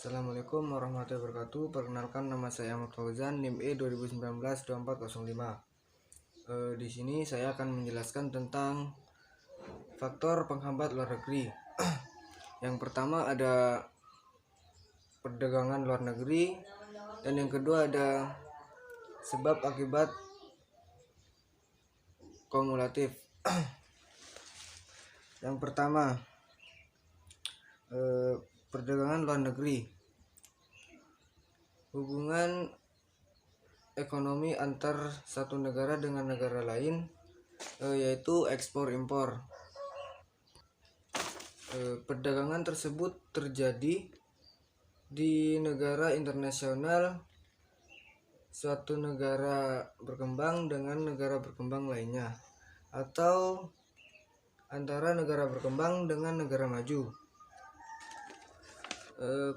Assalamualaikum warahmatullahi wabarakatuh. Perkenalkan, nama saya Ahmad Fauzan, NIM E 2019-2405. Di sini saya akan menjelaskan tentang faktor penghambat luar negeri. Yang pertama ada perdagangan luar negeri, dan yang kedua ada sebab akibat kumulatif. Yang pertama, perdagangan luar negeri. Hubungan ekonomi antar satu negara dengan negara lain, yaitu ekspor impor. Perdagangan tersebut terjadi di negara internasional, suatu negara berkembang dengan negara berkembang lainnya, atau antara negara berkembang dengan negara maju.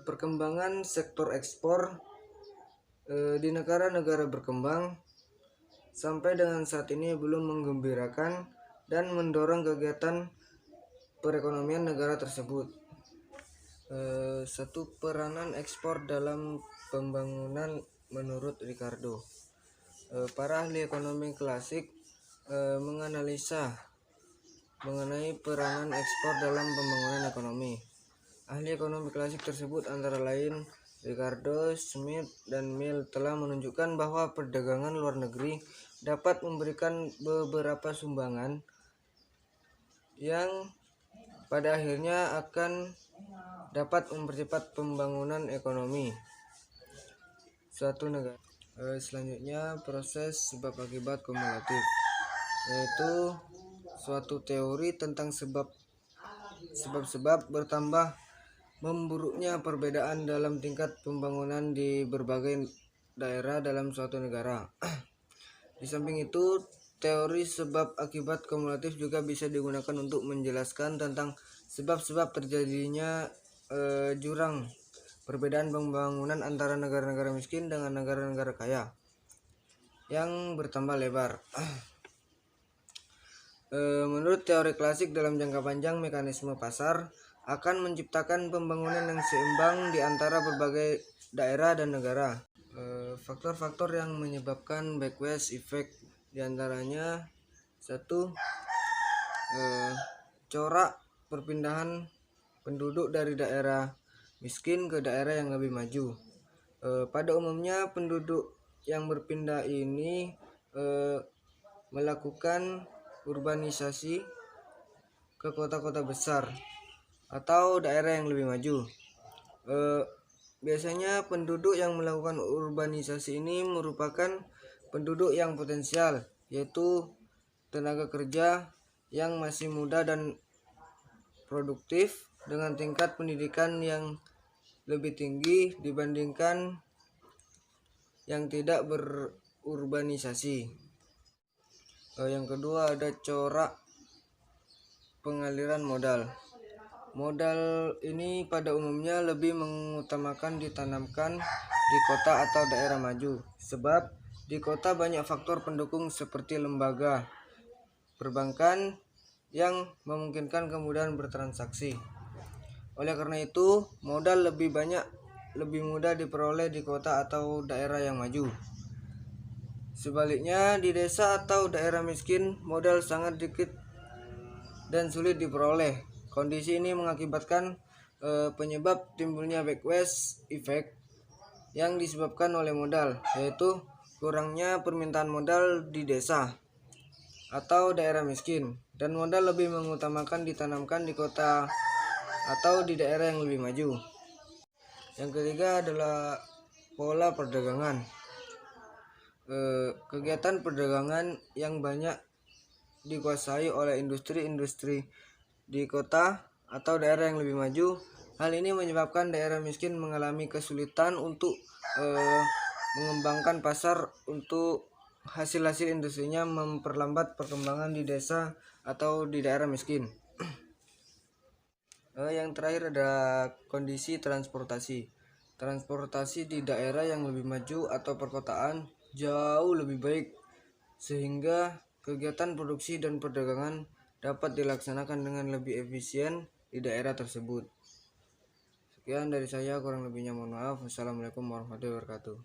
Perkembangan sektor ekspor di negara-negara berkembang sampai dengan saat ini belum menggembirakan dan mendorong kegiatan perekonomian negara tersebut. Satu peranan ekspor dalam pembangunan menurut Ricardo. Para ahli ekonomi klasik menganalisa mengenai peranan ekspor dalam pembangunan ekonomi. Ahli ekonomi klasik tersebut antara lain Ricardo, Smith, dan Mill telah menunjukkan bahwa perdagangan luar negeri dapat memberikan beberapa sumbangan yang pada akhirnya akan dapat mempercepat pembangunan ekonomi suatu negara. Selanjutnya, proses sebab akibat kumulatif, yaitu suatu teori tentang sebab-sebab bertambah memburuknya perbedaan dalam tingkat pembangunan di berbagai daerah dalam suatu negara. Di samping itu, teori sebab akibat kumulatif juga bisa digunakan untuk menjelaskan tentang sebab-sebab terjadinya jurang perbedaan pembangunan antara negara-negara miskin dengan negara-negara kaya yang bertambah lebar. Menurut teori klasik, dalam jangka panjang mekanisme pasar akan menciptakan pembangunan yang seimbang di antara berbagai daerah dan negara. Faktor-faktor yang menyebabkan backwest effect diantaranya: 1. Corak perpindahan penduduk dari daerah miskin ke daerah yang lebih maju. Pada umumnya penduduk yang berpindah ini melakukan urbanisasi ke kota-kota besar atau daerah yang lebih maju. Biasanya penduduk yang melakukan urbanisasi ini merupakan penduduk yang potensial, yaitu tenaga kerja yang masih muda dan produktif dengan tingkat pendidikan yang lebih tinggi dibandingkan yang tidak berurbanisasi. Yang kedua ada corak pengaliran modal. Modal ini pada umumnya lebih mengutamakan ditanamkan di kota atau daerah maju, sebab di kota banyak faktor pendukung seperti lembaga perbankan yang memungkinkan kemudahan bertransaksi. Oleh karena itu, modal lebih mudah diperoleh di kota atau daerah yang maju. Sebaliknya, di desa atau daerah miskin, modal sangat dikit dan sulit diperoleh. Kondisi ini mengakibatkan penyebab timbulnya backwest effect yang disebabkan oleh modal, yaitu kurangnya permintaan modal di desa atau daerah miskin, dan modal lebih mengutamakan ditanamkan di kota atau di daerah yang lebih maju. Yang ketiga adalah pola perdagangan. Kegiatan perdagangan yang banyak dikuasai oleh industri-industri di kota atau daerah yang lebih maju. Hal ini menyebabkan daerah miskin mengalami kesulitan untuk mengembangkan pasar untuk hasil-hasil industrinya, memperlambat perkembangan di desa atau di daerah miskin. Yang terakhir ada kondisi transportasi. Transportasi di daerah yang lebih maju atau perkotaan jauh lebih baik, sehingga kegiatan produksi dan perdagangan dapat dilaksanakan dengan lebih efisien di daerah tersebut. Sekian dari saya, kurang lebihnya mohon maaf. Wassalamualaikum warahmatullahi wabarakatuh.